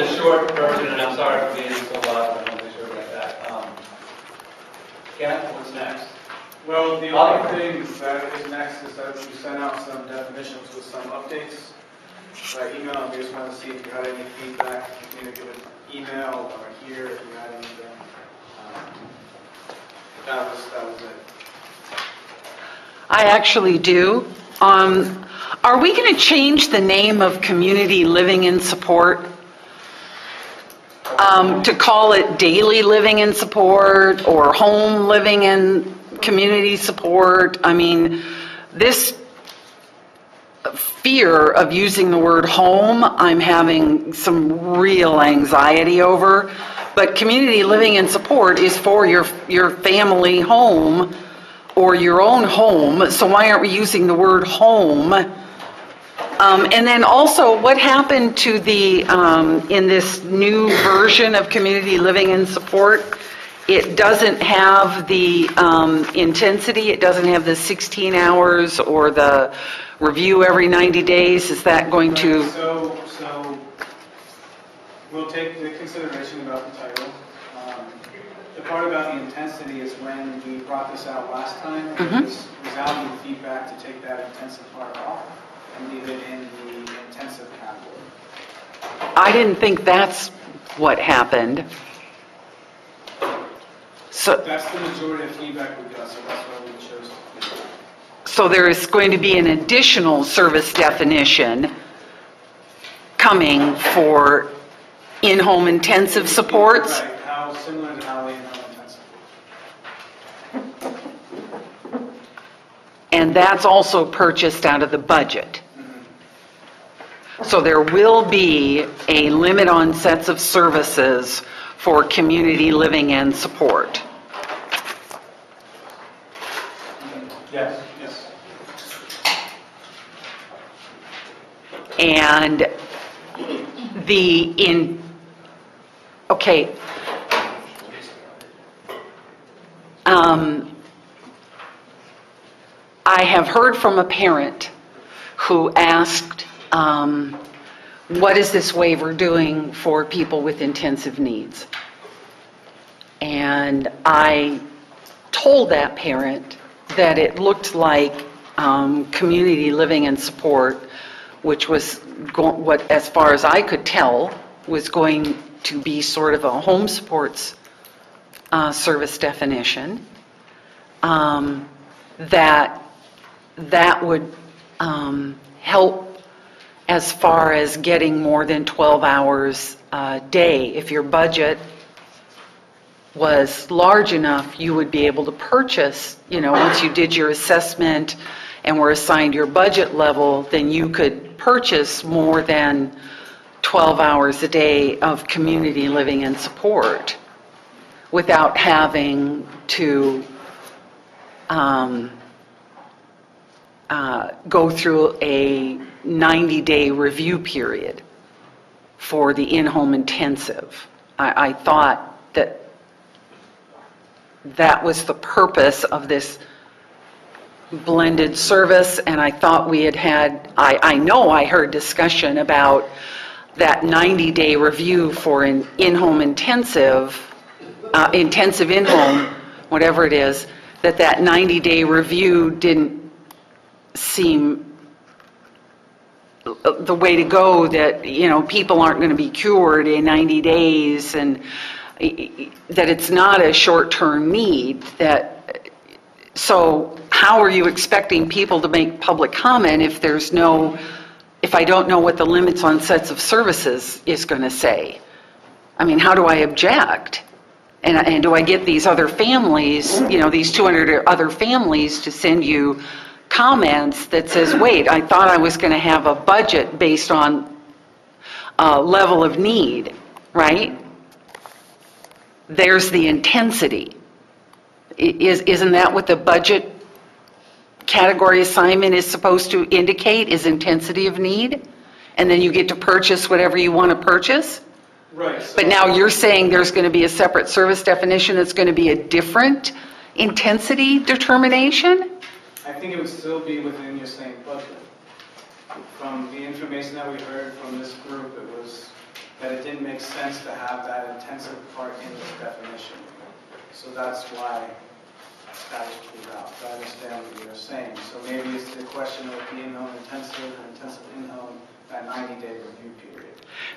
the short version, and I'm sorry for being so loud, but I want to make sure we get that. Ken, what's next? Well, the only thing that is next is that we sent out some definitions with some updates by email. We just wanted to see if you had any feedback. You can either give an email or here if you had anything. That was it. I actually do. Are we going to change the name of Community Living and Support to call it Daily Living and Support or Home Living and Community Support? I mean, this fear of using the word home, I'm having some real anxiety over. But Community Living and Support is for your family home or your own home, so why aren't we using the word home? And then also, what happened to the, in this new version of Community Living and Support, it doesn't have the intensity, it doesn't have the 16 hours or the review every 90 days, is that going to? So we'll take into consideration about the title. The part about the intensity is when we brought this out last time, it was resounding feedback to take that intensive part off and leave it in the intensive category. I didn't think that's what happened. So that's the majority of feedback we got, so that's why we chose to do that. So there is going to be an additional service definition coming for in-home intensive supports? Right, how similar to how in-home intensive. And that's also purchased out of the budget. So there will be a limit on sets of services for community living and support. Yes. And okay. I have heard from a parent who asked, what is this waiver doing for people with intensive needs? And I told that parent that it looked like community living and support, which was what, as far as I could tell, was going to be sort of a home supports service definition, that would help as far as getting more than 12 hours a day. If your budget was large enough, you would be able to purchase, once you did your assessment and were assigned your budget level, then you could purchase more than 12 hours a day of community living and support without having to go through a 90-day review period for the in-home intensive. I thought that was the purpose of this blended service, and I thought we had I know I heard discussion about that 90-day review for an in-home intensive in-home, whatever it is, that 90-day review didn't seem the way to go, that, people aren't going to be cured in 90 days, and that it's not a short-term need. So how are you expecting people to make public comment if I don't know what the limits on sets of services is going to say? I mean, how do I object? And do I get these other families, these 200 other families to send you comments that says, wait, I thought I was going to have a budget based on level of need, right? There's the intensity. Isn't that what the budget category assignment is supposed to indicate, is intensity of need? And then you get to purchase whatever you want to purchase? Right. So, but now you're saying there's going to be a separate service definition that's going to be a different intensity determination? I think it would still be within your same budget. From the information that we heard from this group, it was that it didn't make sense to have that intensive part in this definition. So that's why that was pulled out. I understand what you're saying. So maybe it's the question of the in-home intensive or intensive in-home, that 90-day review period.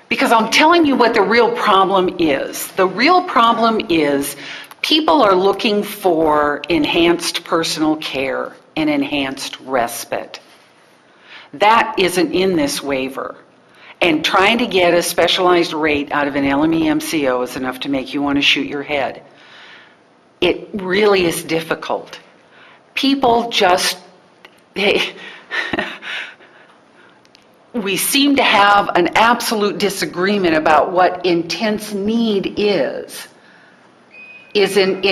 Because I'm telling you what the real problem is. The real problem is people are looking for enhanced personal care and enhanced respite. That isn't in this waiver. And trying to get a specialized rate out of an LME MCO is enough to make you want to shoot your head. It really is difficult. People just, we seem to have an absolute disagreement about what intense need is. Is an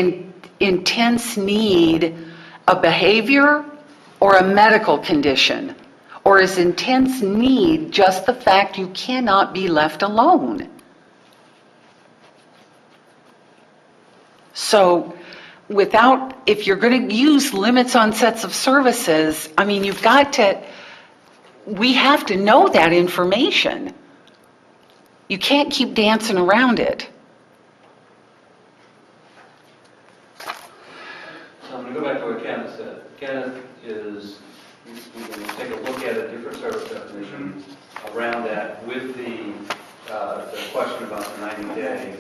intense need a behavior or a medical condition? Or is intense need just the fact you cannot be left alone? So if you're going to use limits on sets of services, I mean, we have to know that information. You can't keep dancing around it. So I'm going to go back to what Kenneth said. Kenneth is, we can take a look at a different service definition around that with the question about the 90-day.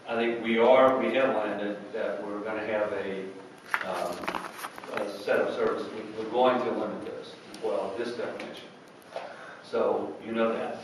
I think we have landed that we're going to have a set of services. We're going to limit this, well, this definition. So you know that.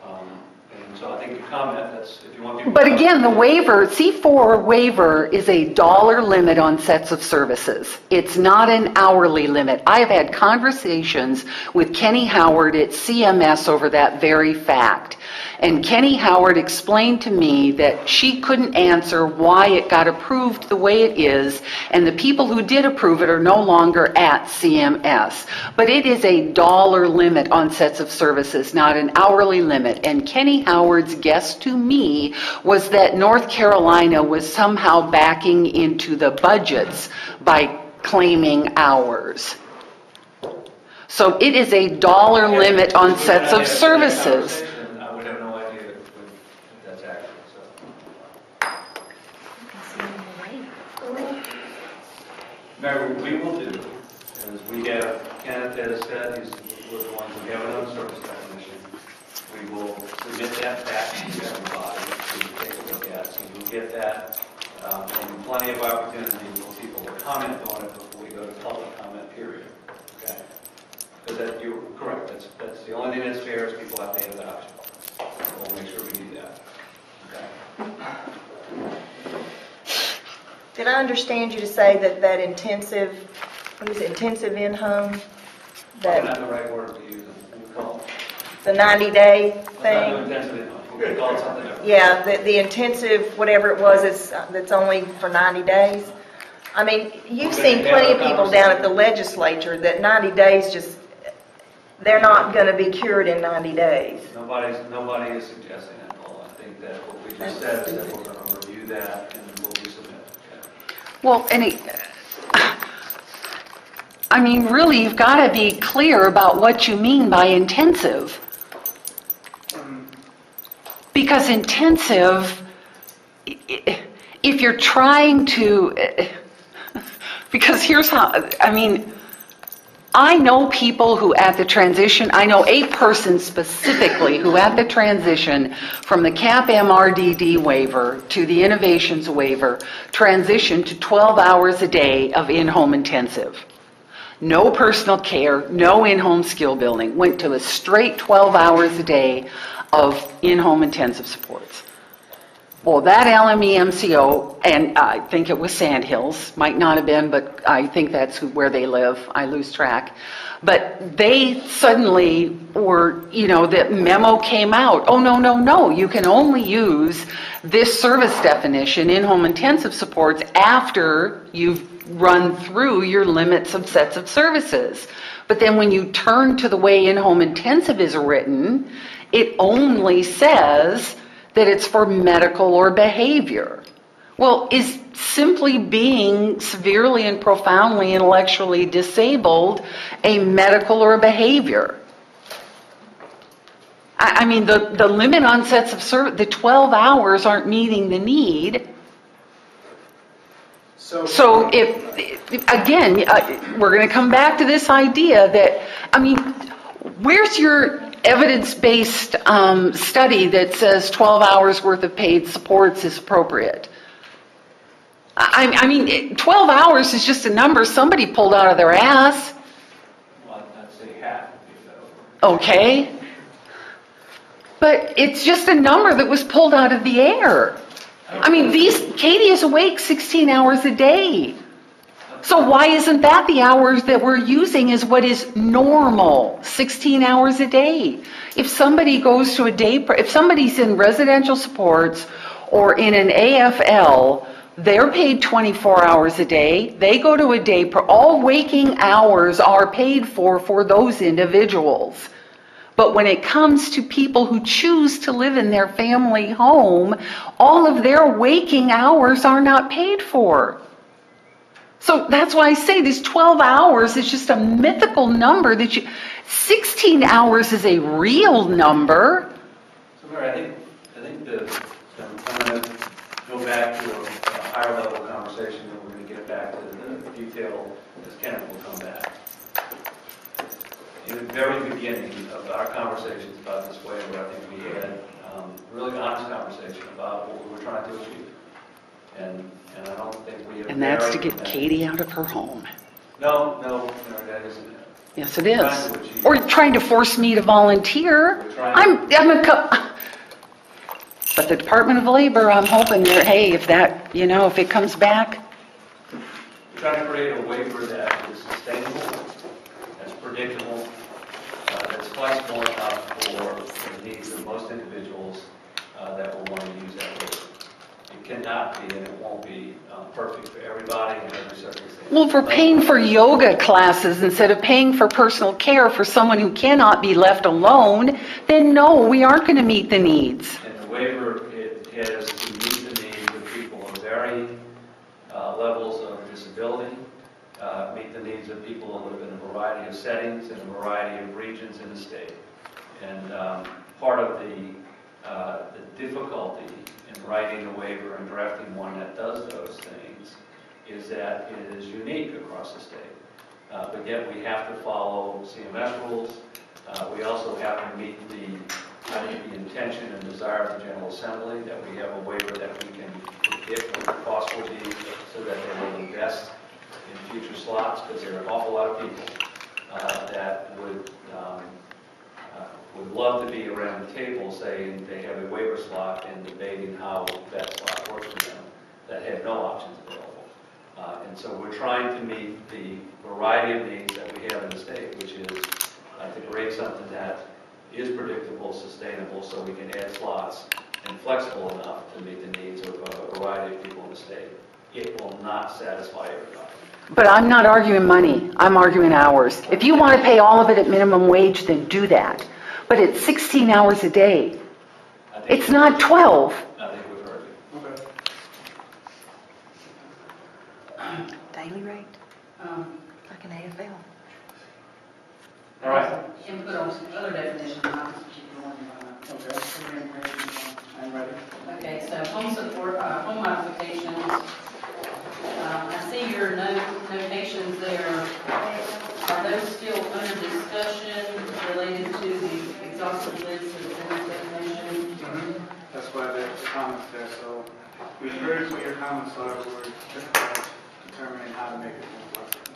And so I think the comment, that's, if you want people But to again, the waiver, C4 waiver is a dollar limit on sets of services. It's not an hourly limit. I've had conversations with Kenny Howard at CMS over that very fact. And Kenny Howard explained to me that she couldn't answer why it got approved the way it is, and the people who did approve it are no longer at CMS. But it is a dollar limit on sets of services, not an hourly limit. And Kenny Howard's guess to me was that North Carolina was somehow backing into the budgets by claiming hours. So it is a dollar limit on sets of services. I would have no idea if that's accurate. Mary, what we will do is we have, Kenneth has said, we're the ones who have another service definition. We will submit that back to everybody to take a look at. So you'll get that, and plenty of opportunity for people to comment on it before we go to public comment period. Okay? Because you're correct. That's the only thing that's fair is people have to have that option. We'll make sure we do that. Okay? Did I understand you to say that intensive, what is it, intensive in-home? That's not the right word to use. We'll call it. The 90-day Let's not do thing? intensive in-home. We're going to call it something else. Yeah, the intensive, whatever it was, that's only for 90 days. I mean, you've seen plenty of people down at the legislature that 90 days just, they're not going to be cured in 90 days. Nobody is suggesting that, Paul. I think that what we just said is that we're going to review that and then we'll resubmit. Okay? Well, I mean, really, you've got to be clear about what you mean by intensive. Because intensive, if you're trying to, because here's how, I mean, I know people who at the transition, I know a person specifically who at the transition from the CAP MRDD waiver to the innovations waiver transitioned to 12 hours a day of in-home intensive. No personal care, no in-home skill building, went to a straight 12 hours a day of in-home intensive supports. Well, that LME MCO, and I think it was Sandhills, might not have been, but I think that's where they live. I lose track. But they suddenly were, the memo came out. Oh, no. You can only use this service definition, in-home intensive supports, after you've run through your limits of sets of services. But then when you turn to the way in-home intensive is written, it only says that it's for medical or behavior. Well, is simply being severely and profoundly intellectually disabled a medical or behavior? I mean, the limit on sets of service, the 12 hours aren't meeting the need. So again, we're going to come back to this idea that, I mean, where's your evidence-based study that says 12 hours worth of paid supports is appropriate? I mean, 12 hours is just a number somebody pulled out of their ass. Well, I'd say half would be better. Okay. But it's just a number that was pulled out of the air. I mean, Katie is awake 16 hours a day. So why isn't that the hours that we're using as what is normal, 16 hours a day? If somebody goes to if somebody's in residential supports or in an AFL, they're paid 24 hours a day. They go to a day, all waking hours are paid for those individuals. But when it comes to people who choose to live in their family home, all of their waking hours are not paid for. So that's why I say this 12 hours is just a mythical number 16 hours is a real number. So Mary, I think I'm going to go back to a higher level conversation, and we're going to get back to the detail as Kenneth will come back. In the very beginning of our conversations about this waiver, I think we had a really honest conversation about what we were trying to achieve. And I don't think we have... And that's to get Katie out of her home. No, that isn't it. Yes, it is. Or trying to force me to volunteer. But the Department of Labor, I'm hoping that, hey, if it comes back. We're trying to create a waiver that is sustainable, that's predictable, that's flexible enough for the needs of most individuals that will want to use that waiver. It cannot be, and it won't be perfect for everybody in every circumstance. Well, if we're paying for yoga classes instead of paying for personal care for someone who cannot be left alone, then no, we aren't going to meet the needs. And the waiver, it has to meet the needs of people of varying levels of disability, meet the needs of people who live in a variety of settings and a variety of regions in the state. And part of the difficulty in writing a waiver and drafting one that does those things is that it is unique across the state. But yet we have to follow CMS rules. We also have to meet the intention and desire of the General Assembly that we have a waiver that we can predict what the cost will be so that they will invest in future slots, because there are an awful lot of people that would love to be around the table saying they have a waiver slot and debating how that slot works for them that have no options available. And so we're trying to meet the variety of needs that we have in the state, which is to create something that is predictable, sustainable, so we can add slots, and flexible enough to meet the needs of a variety of people in the state. It will not satisfy everybody. But I'm not arguing money, I'm arguing hours. If you want to pay all of it at minimum wage, then do that. But it's 16 hours a day. It's not 12. I think we've heard it. Okay. Daily rate, like an AFL. All right. Input on some other definitions, not this particular one. Okay. For your information. I'm ready. Okay, so home support, home modifications. I see your notations there. Are those still under discussion related to the exhaustive list of the definition? That's why the comments there, so we heard what your comments are, we're just determining how to make it more flexible.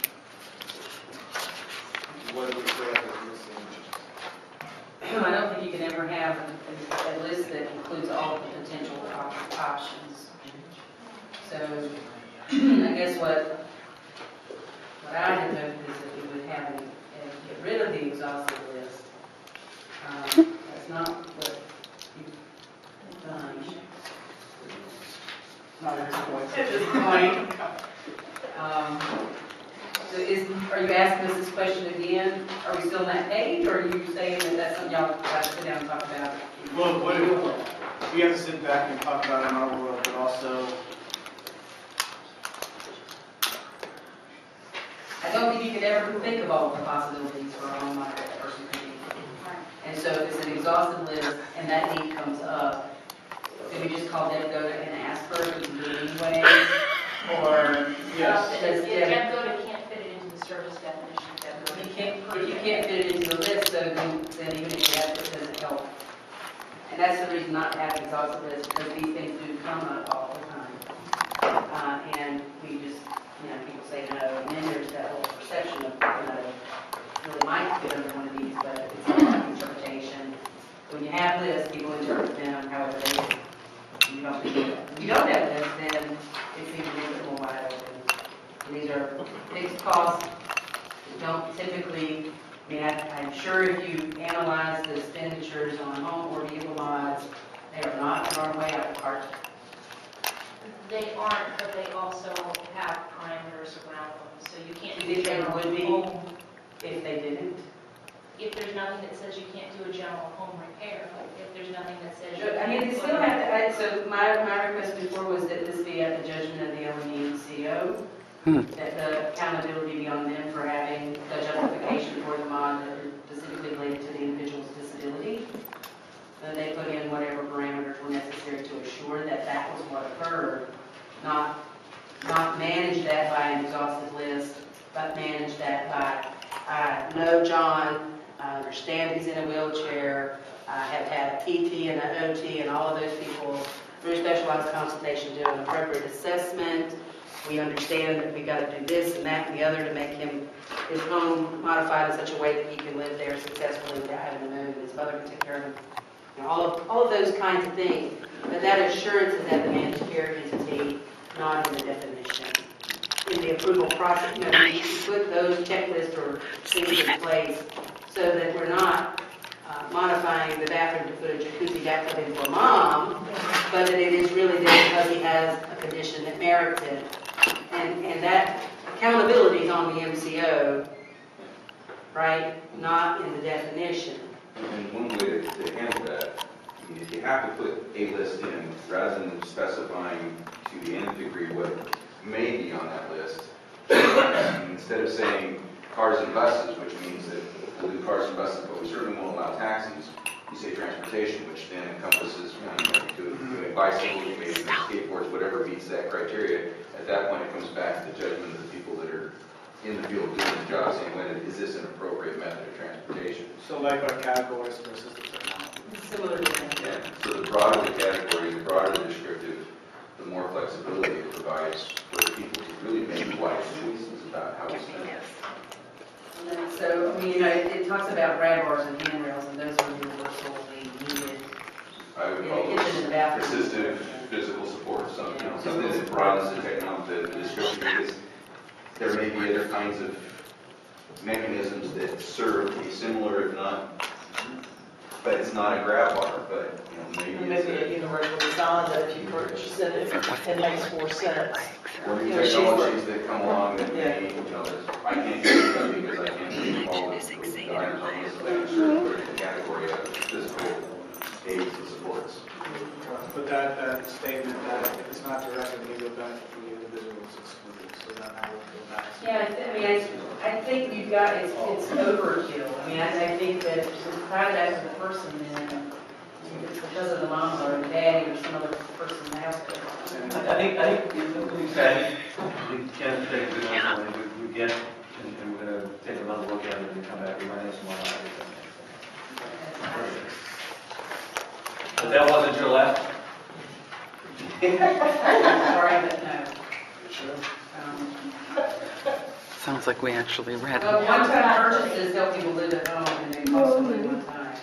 What do we say as missing? I don't think you can ever have a list that includes all the potential options. So I guess what I had hoped is that we would have and get rid of the exhaustive list. That's not what you've done. Not at this point. At this point. So are you asking us this question again? Are we still on that page, or are you saying that that's something y'all got to sit down and talk about? Well, we have to sit back and talk about it in our world, but also, I don't think you could ever think of all the possibilities for a home like that person could be. And And so if it's an exhaustive list and that need comes up, do we just call DevGoda and ask for it, we can do it anyway? Or Yes. does Dev, DevGoda can't fit it into the service definition. you can't, if you can't fit it into the list, so then even if you have it, it doesn't help. And that's the reason not to have an exhaustive list, because these things do come up all the time. And we just, people say no, and then there's that whole perception of, really might fit under one of these, but it's all about interpretation. When you have lists, people interpret them however they do. You don't do that. If you don't have lists, then it's even a little bit more wide open. And these are fixed costs. You don't typically, I'm sure if you analyze the expenditures on home or vehicle mods, they are not in our way out of cart. They aren't, but they also have parameters around them, so you can't Do do you think general they would be? home. If they didn't. If there's nothing that says you can't do a general home repair, if there's nothing that says you I can't. mean, they still have to, so my request before was that this be at the judgment of the LME and CO, that the accountability be on them for having the justification for the mod that are specifically related to the individual's disability. That they put in whatever parameters were necessary to assure that that was what occurred, not manage that by an exhaustive list, but manage that by, I know John, I understand he's in a wheelchair, I have had a PT and an OT and all of those people through specialized consultation do an appropriate assessment. We understand that we got to do this and that and the other to make his home modified in such a way that he can live there successfully without having to move, and his mother can take care of him. All of those kinds of things. But that assurance is at the managed care entity, not in the definition. In the approval process, we put those checklists or things in place so that we're not modifying the bathroom to put a jacuzzi bathtub in for mom, but that it is really there because he has a condition that merits it. And that accountability is on the MCO, right? Not in the definition. And one way to handle that, if you have to put a list in, rather than specifying to the nth degree what may be on that list, instead of saying cars and buses, which means that we'll do cars and buses, but we certainly won't allow taxis, you say transportation, which then encompasses, doing bicycles, maybe skateboards, whatever meets that criteria. At that point, it comes back to the judgment of the people that are in the field doing the job, saying, is this an appropriate method of transportation? So like our categories versus the technology. Similar to that. Yeah, so the broader the category, the broader the descriptive, the more flexibility it provides for the people to really make wise choices about how to spend it. And then, so, it talks about grab bars and handrails, and those are universally needed I would in call the kitchen and the bathroom. assistive physical support, something that broadens the technology, the description, because there may be other kinds of mechanisms that serve a similar, if not, but it's not a grab bar, but, maybe Maybe a it's universal design that if you purchase it, it makes more sense. or new technologies that come along that may, I can't get it done because I can't read all of the items on this, but I can certainly put it in the category of physical aids and supports. But that statement that it's not directly legal benefit for the individual is excluded, so then I would go back. I think you've got, it's overkill. I think that to tie that to the person, then, if it's because of the mom or the daddy or some other person in the household. I think, what we said, we can take the example, we get, and we're going to take another look at it and come back, we might have some more ideas. But that wasn't your last? Sorry, but no. Sounds like we actually read Well, it. one-time purchases help people live at home and they cost only one time.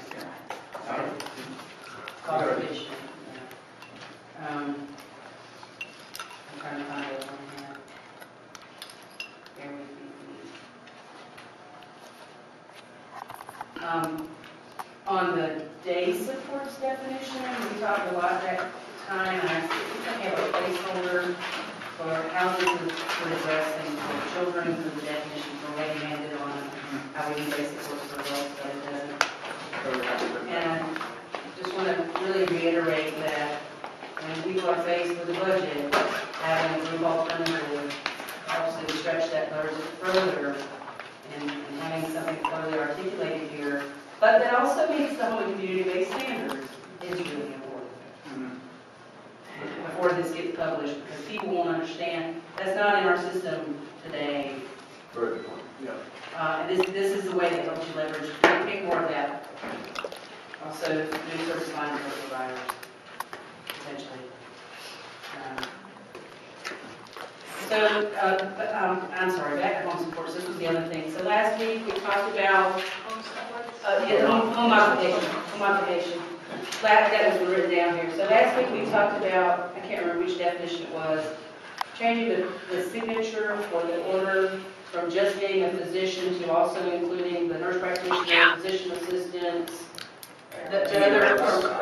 Cost efficient. I'm trying to find it on here. Bear with me, please. On the day supports definition, we talked a lot that time, and I think I have a placeholder for housing to address things for children, for the definitions already handed on how we do basic supports for adults, but it doesn't. And just want to really reiterate that when people are faced with a budget, having a group alternative helps to stretch that budget further, and having something clearly articulated here But that also meets the whole community-based standards is really important before this gets published, because people won't understand, that's not in our system today. Very good point. And this is the way that helps you leverage, we take more of that. Also, new service lines for providers, potentially. I'm sorry, back to home supports, this was the other thing. So last week, we talked about home occupation. That was written down here. So last week, we talked about, I can't remember which definition it was, changing the signature for the order from just being a physician to also including the nurse practitioner, physician assistants, the other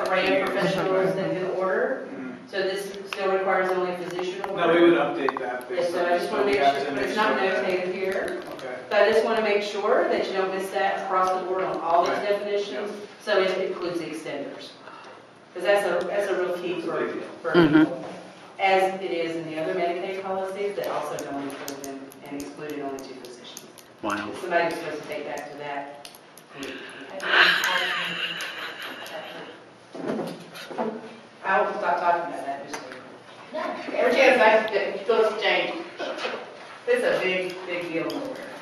array of professionals that can order. So this still requires only a physician order? No, we would update that. Yes, so I just want to make sure, it's not notated here. Okay. But I just want to make sure that you don't miss that across the board on all these definitions. So it includes the extenders. Because that's a real key for people. As it is in the other Medicaid policies that also don't include them and excluded only 2 physicians. Wow. If somebody's supposed to take back to that. I will stop talking about that, just so you know. Every chance I feel it's changed. It's a big deal over there.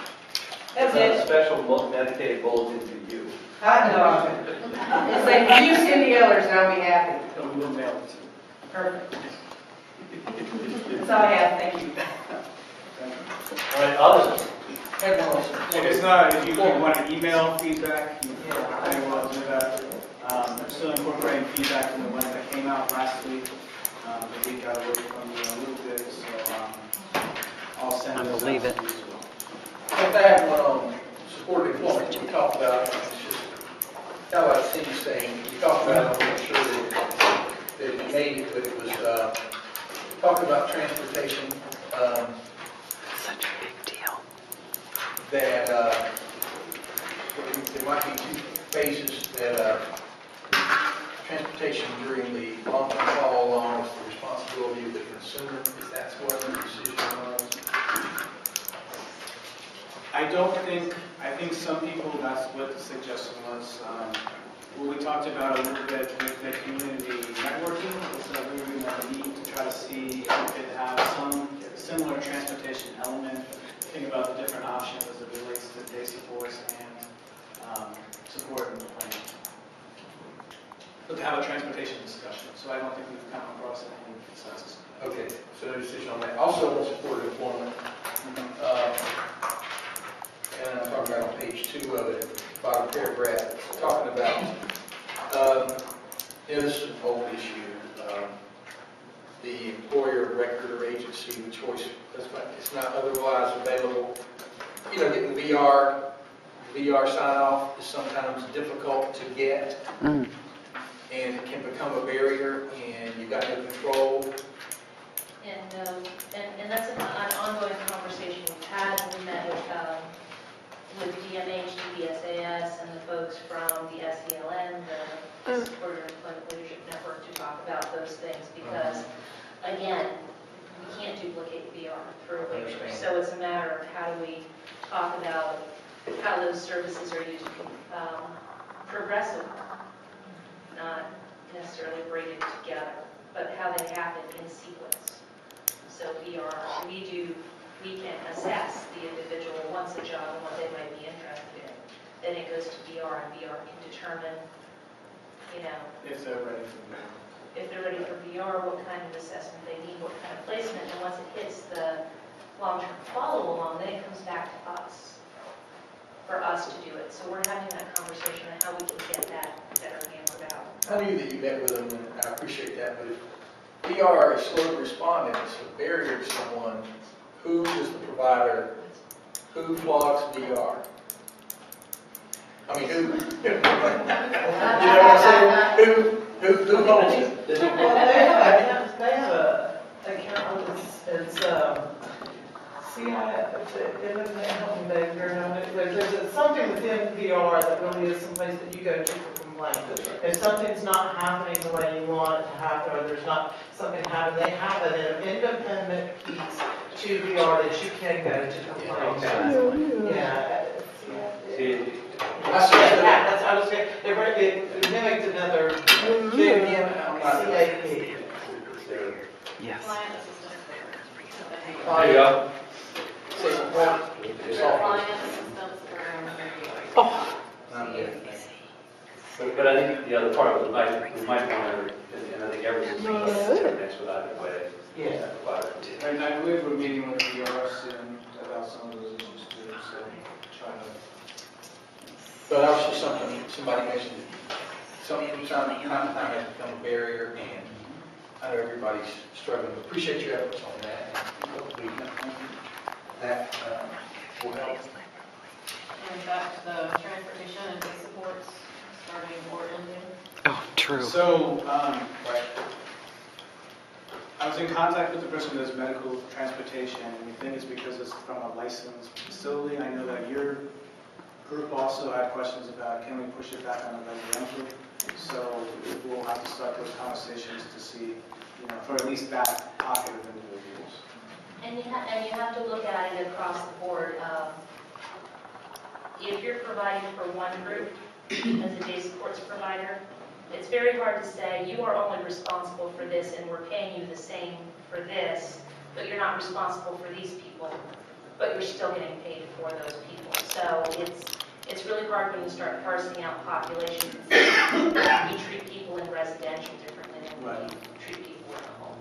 That's it. Special Medicaid bulletin to you. I know. It's like, you send the others and I'll be happy. So we will mail it to you. Perfect. That's all I have, thank you. All right, others? If it's not, if you want to email feedback, you can well do that. I'm still incorporating feedback from the ones that came out last week. The week got away from you a little bit, so I'll send I those believe out it. to you as well. If I have one on supported employment, we talked about, it's just, kind of like Cindy's saying, we talked about, I'm not sure that we made it, but it was, talking about transportation, Such a big deal. that, there might be 2 phases that, transportation during the long-term follow along is the responsibility of the consumer, if that's what the decision was. I think some people, that's what the suggestion was. What we talked about a little bit with the community networking is that we were going to meet to try to see if we could have some similar transportation element. Think about the different options as it relates to day supports and support in the plan. But to have a transportation discussion, so I don't think we've come across any consensus. Okay, so no decision on that. Also, on supported employment, and I'm talking about on page 2 of it, bottom paragraph, it's talking about, this is an old issue, the employer of record or agency, the choice, it's not otherwise available. Getting VR sign off is sometimes difficult to get, and it can become a barrier, and you've got no control. And that's an ongoing conversation we've had. We met with DMH, DBSAS, and the folks from the SELN, the Supported Employment Leadership Network, to talk about those things because, again, we can't duplicate VR for a waiver. So it's a matter of how do we talk about how those services are used progressively, not necessarily braided together, but how they happen in sequence. So VR, we can assess the individual wants a job and what they might be interested in. Then it goes to VR, and VR can determine, If they're ready for that. if they're ready for VR, what kind of assessment they need, what kind of placement, and once it hits the long-term follow-along, then it comes back to us, for us to do it. So we're having that conversation on how we can get that better hammered out. I knew that you met with them, and I appreciate that, but if VR is slow to respond and it's a barrier to someone, who is the provider, who flogs VR? I mean, who? You know what I'm saying? Who holds it? Well, they have a account, it's there's something within VR that really is someplace that you go to for complaint. If something's not happening the way you want it to happen, or there's not something happening, they have an independent piece to VR that you can go to complain. See, I said that, that's, I was saying, it mimicked another big CAP. Yes. Client assistance. There you go. Say support. It's all. Client assistance program. Oh, But I think the other part of it, we might want to, and I think everyone's an expedited way. Yeah. And I believe we're meeting with the VR soon about some of those issues too, so trying to. But also something, somebody mentioned, something from time to time has become a barrier, and I know everybody's struggling, but appreciate your efforts on that. Hopefully that will help. And back to the transportation and day supports, starting or ending. oh, true. So, I was in contact with the person who does medical transportation, and we think it's because it's from a licensed facility. I know that your group also had questions about, can we push it back on the residential? So we'll have to start those conversations to see, for at least that pocket of individuals. And you have to look at it across the board. If you're providing for one group as a day supports provider, it's very hard to say, you are only responsible for this and we're paying you the same for this, but you're not responsible for these people, but you're still getting paid for those people. So it's really hard when you start parsing out populations. We treat people in residential differently than we treat people in the home.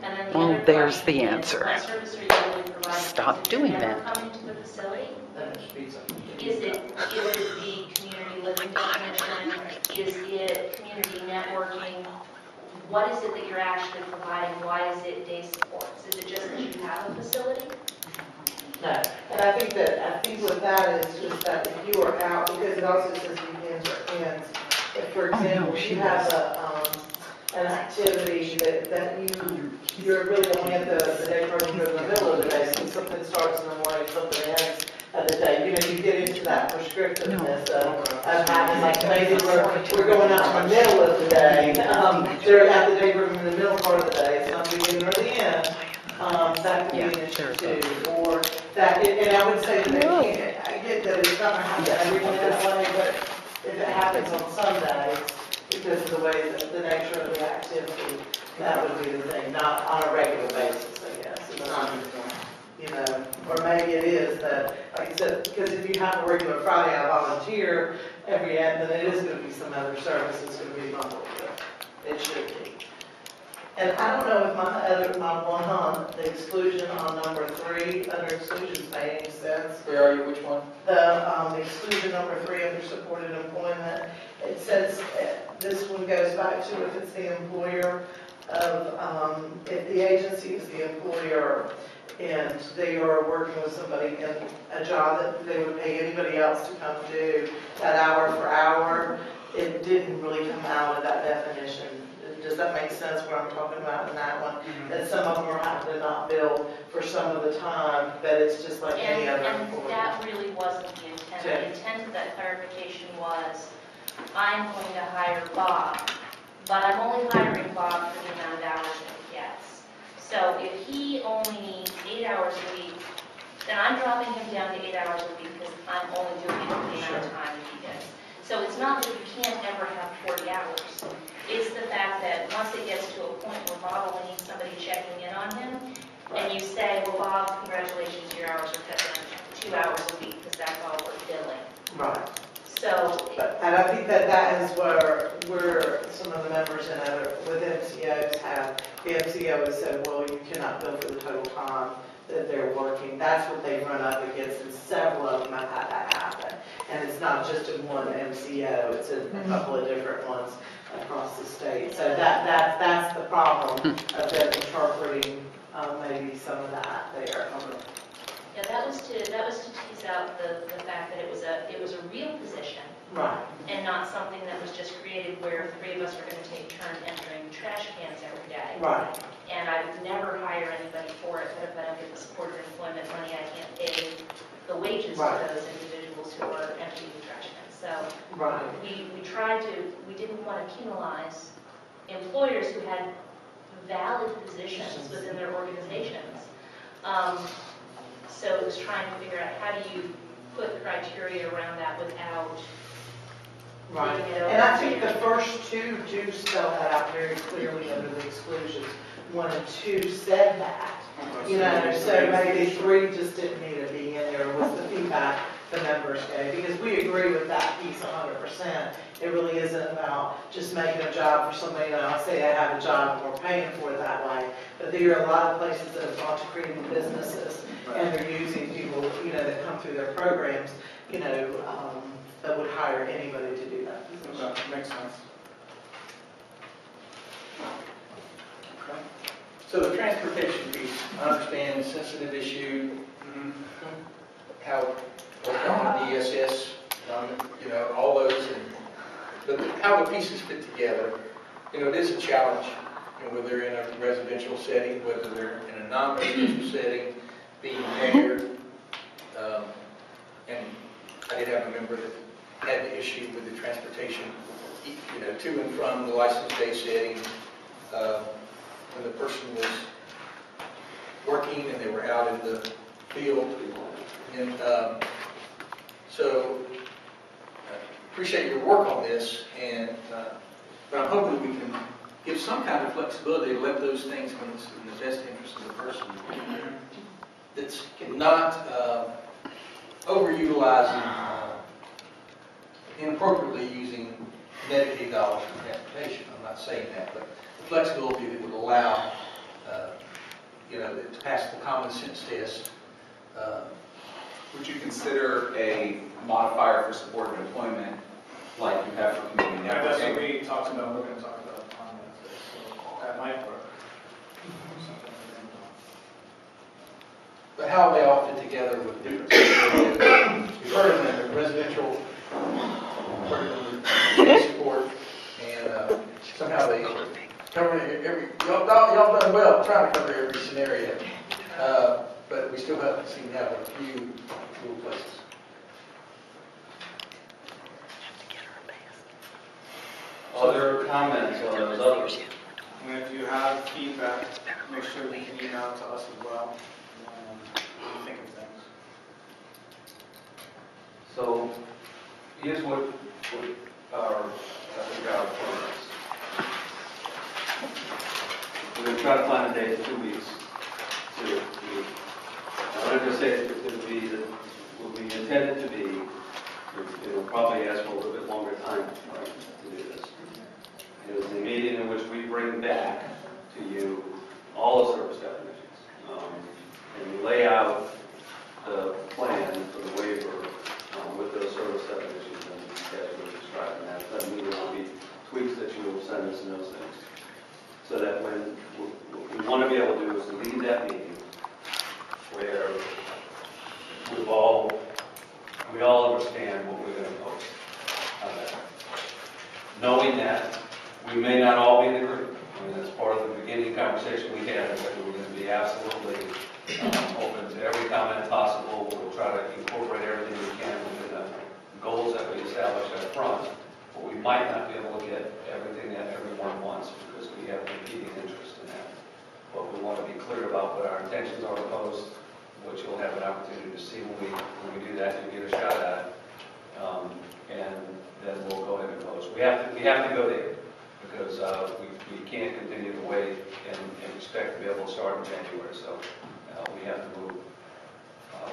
And then the Well, other there's question the is, answer. what service are you really providing? Stop Is it doing never that. coming to the facility? That speeds up. Is it the community living definition? Is it community networking? What is it that you're actually providing? Why is it day supports? Is it just that you have a facility? No, and I think with that is just that if you are out, because it also says weekends or ends. If, for example, she you have does. an activity that you're really only at the day program in the middle of the day, so something starts in the morning, something ends at the day, you get into that prescriptiveness of having, like, maybe we're going out in the middle of the day, they're at the day program in the middle part of the day, it's not the beginning or the end. That could be an issue too, or that, and I would say that they can't, I get that it's not gonna happen every day, but if it happens on Sundays, because of the way, the nature of the activity, that would be the thing, not on a regular basis, I guess. It's not, or maybe it is that, like I said, because if you have a regular Friday, I volunteer every end, then it is gonna be some other service, it's gonna be bundled with. It should be. And I don't know if my one on the exclusion on number 3, under exclusions made any sense. Where are you, which one? The exclusion number 3 under supported employment, it says, this one goes back to if it's the employer of, if the agency is the employer and they are working with somebody in a job that they would pay anybody else to come do that hour for hour, it didn't really come out of that definition. Does that make sense what I'm talking about in that one? That some of them are having to not bill for some of the time, that it's just like any other employee. And that really wasn't the intent. The intent of that clarification was, I'm going to hire Bob, but I'm only hiring Bob for the amount of hours that he gets. So if he only needs 8 hours a week, then I'm dropping him down to 8 hours a week because I'm only doing it for the amount of time that he gets. So it's not that you can't ever have 40 hours. It's the fact that once it gets to a point where Bob only needs somebody checking in on him, and you say, well, Bob, congratulations, your hours are cut down to 2 hours a week because that's all we're billing. Right. So, And I think that is where some of the members in with MCOs have, the MCO has said, well, you cannot bill for the total time that they're working. That's what they run up against, and several of them have had that happen. And it's not just in one MCO, it's in a couple of different ones across the state. So that's the problem of them interpreting maybe some of that there. yeah, that was to tease out the fact that it was a real position. Right. And not something that was just created where 3 of us are going to take turn entering trash cans every day. Right. And I would never hire anybody for it, but if I don't get the supported employment money, I can't pay the wages Right. to those individuals who are emptying the trash cans. So Right. we didn't want to penalize employers who had valid positions within their organizations. So it was trying to figure out how do you put criteria around that without Right, making it and I open. think the first two do spell that out very clearly under the exclusions. 1 and 2 said that, you know, so maybe 3 just didn't need to be in there, was the feedback the members gave, because we agree with that piece 100%. It really isn't about just making a job for somebody else, say they have a job and we're paying for it that way. But there are a lot of places that have gone to creating businesses, and they're using people, you know, that come through their programs, you know, that would hire anybody to do that position. Okay, makes sense. Okay. So the transportation piece, I understand sensitive issue, how, on DSS, you know, all those, but how the pieces fit together. You know, it is a challenge, you know, whether in a residential setting, whether they're in a non-residential setting, being paired. And I did have a member that had the issue with the transportation, you know, to and from the license day setting, when the person was working and they were out in the field. And so, appreciate your work on this, and but I'm hoping we can give some kind of flexibility to let those things, when it's in the best interest of the person, that's not overutilizing, inappropriately using Medicaid dollars for transportation. I'm not saying that, but the flexibility that would allow, you know, to pass the common sense test. Would you consider a modifier for supported employment like you have for community Yeah, that's what networking? we talked about, we're gonna talk about on that, so that might work. Something to think about. But how they all fit together with different areas. We've heard of them, residential, heard of them, support, and somehow they cover every, y'all done well trying to cover every scenario. But we still seem to have a few little places. Other comments on those others? And if you have feedback, make sure that you email it to us as well, what you think of things. So here's what our, I think our plan is. We're going to try to find a day in 2 weeks to meet. I'm not going to say it's going to be, what we intended to be, it'll probably ask for a little bit longer time to do this. It is a meeting in which we bring back to you all the service definitions. And we lay out the plan for the waiver with those service definitions and as we're describing that. Doesn't mean there will be tweaks that you will send us and those things. So that when, what we want to be able to do is to lead that meeting where we all understand what we're going to post on that. Knowing that we may not all be in agreement. I mean, that's part of the beginning conversation we had, is that we're going to be absolutely open to every comment possible. We'll try to incorporate everything we can within the goals that we establish up front. But we might not be able to get everything that everyone wants because we have competing interest in that. But we want to be clear about what our intentions are to post, which you'll have an opportunity to see when we do that. You get a shot at it. And then we'll go ahead and post. We have to go there because we can't continue to wait and expect to be able to start in January. So we have to move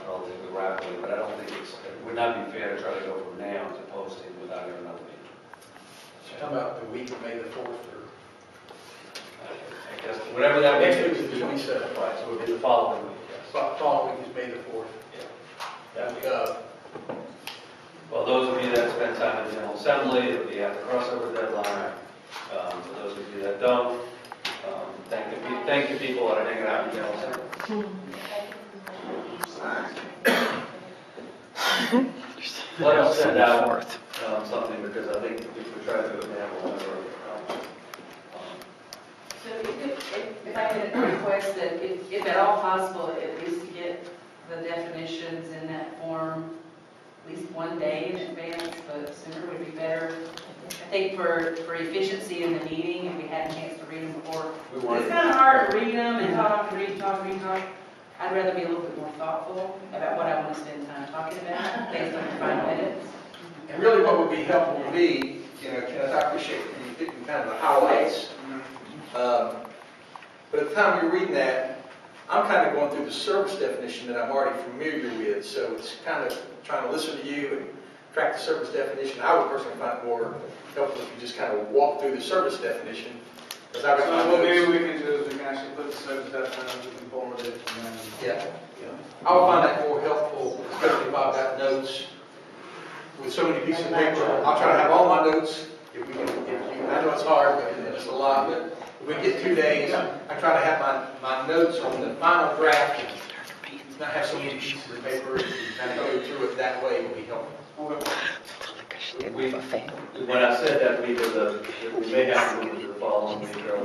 relatively rapidly. But I don't think it would not be fair to try to go from now to posting without having another meeting. So how about the week of May the 4th? Or I guess whatever that next week week is the 27th. Right, so it would be the following week. Yes. Following week is May the 4th. Yeah. Well, those of you that spend time in the General Assembly, it'll be at the crossover deadline. For those of you that don't, thank you people that are hanging out in the General Assembly. Let us send out something because I think if we try to do it now, we'll never. So if I could request that, if at all possible, at least to get the definitions in that form at least one day in advance, but sooner would be better. I think for efficiency in the meeting, if we had a chance to read them before. It's kind of hard to read them and talk. I'd rather be a little bit more thoughtful about what I want to spend time talking about based on your 5 minutes. And really what would be helpful to me, Kenneth, I appreciate you picking kind of the highlights. But at the time you're reading that, I'm kind of going through the service definition that I'm already familiar with. So it's kind of trying to listen to you and track the service definition. I would personally find it more helpful if you just kind of walk through the service definition. Because I So what maybe we can do is we can actually put the service definition, we can forward it, and then. Yeah. I would find that more helpful, especially if I've got notes with so many pieces of paper. I'll try to have all my notes. If we can, I know it's hard, but it's a lot. But if we get 2 days, I try to have my notes on the final draft. Not have so many pieces of paper and kind of go through it that way would be helpful. When I said that we may have to move to the following week or a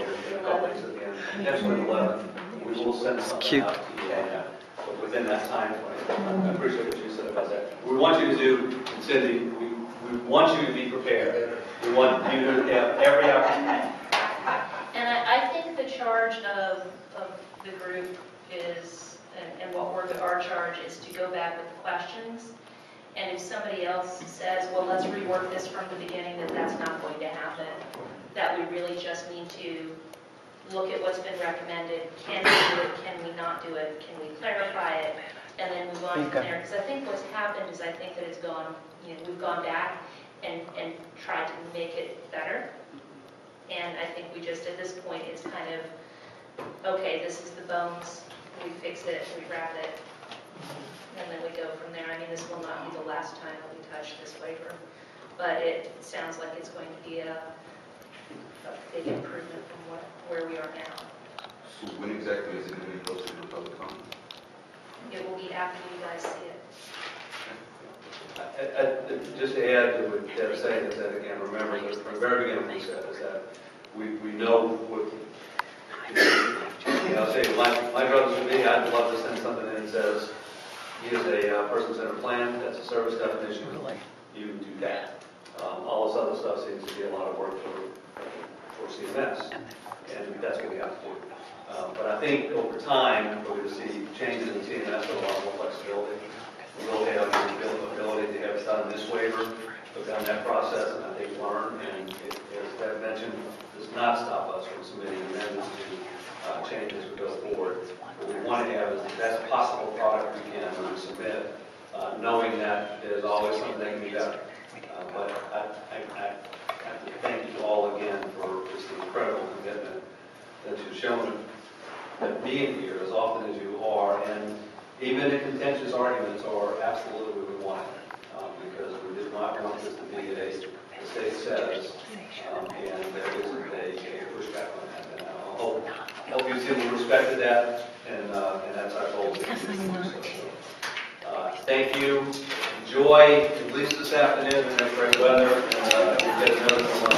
couple days at the end, potentially 11, we will send something out to you but within that time frame. I appreciate what you said about that. We want you to do, Cindy, we want you to be prepared. We want you to have every opportunity. And I think the charge of the group is, and our charge is to go back with the questions. And if somebody else says, well, let's rework this from the beginning, then that's not going to happen. That we really just need to look at what's been recommended. Can we do it? Can we not do it? Can we clarify it? And then move on from there. Because I think what's happened is I think that it's gone, we've gone back and tried to make it better. And I think we just, at this point, it's kind of, okay, this is the bones. We fix it, we wrap it. And then we go from there. I mean, this will not be the last time that we touch this waiver, but it sounds like it's going to be a big improvement from where we are now. So when exactly is it going to be posted for public comment? It will be after you guys see it. Just to add to what Deb's saying is that, again, remember, that from the very beginning we said is that we know what, I'll say, my brothers and me, I'd love to send something in that says, here's a person-centered plan, that's a service definition, you do that. All this other stuff seems to be a lot of work for CMS, and that's what we have to do. But I think over time, we're going to see changes in CMS with a lot more flexibility. We'll have the ability to have done this waiver, go down that process, and I think learn, and as Deb mentioned, does not stop us from submitting amendments to changes as we go forward. What we want to have is the best possible product we can when we submit, knowing that there's always something that can be better. But I have to thank you all again for just the incredible commitment that you've shown that being here as often as you are, and even the contentious arguments are absolutely what we wanted, because we did not want this to be a state says, and there isn't a pushback on that. And I hope you see the respect to that, and that's our goal. Thank you. Enjoy, at least this afternoon, in that great weather, and we'll get another one.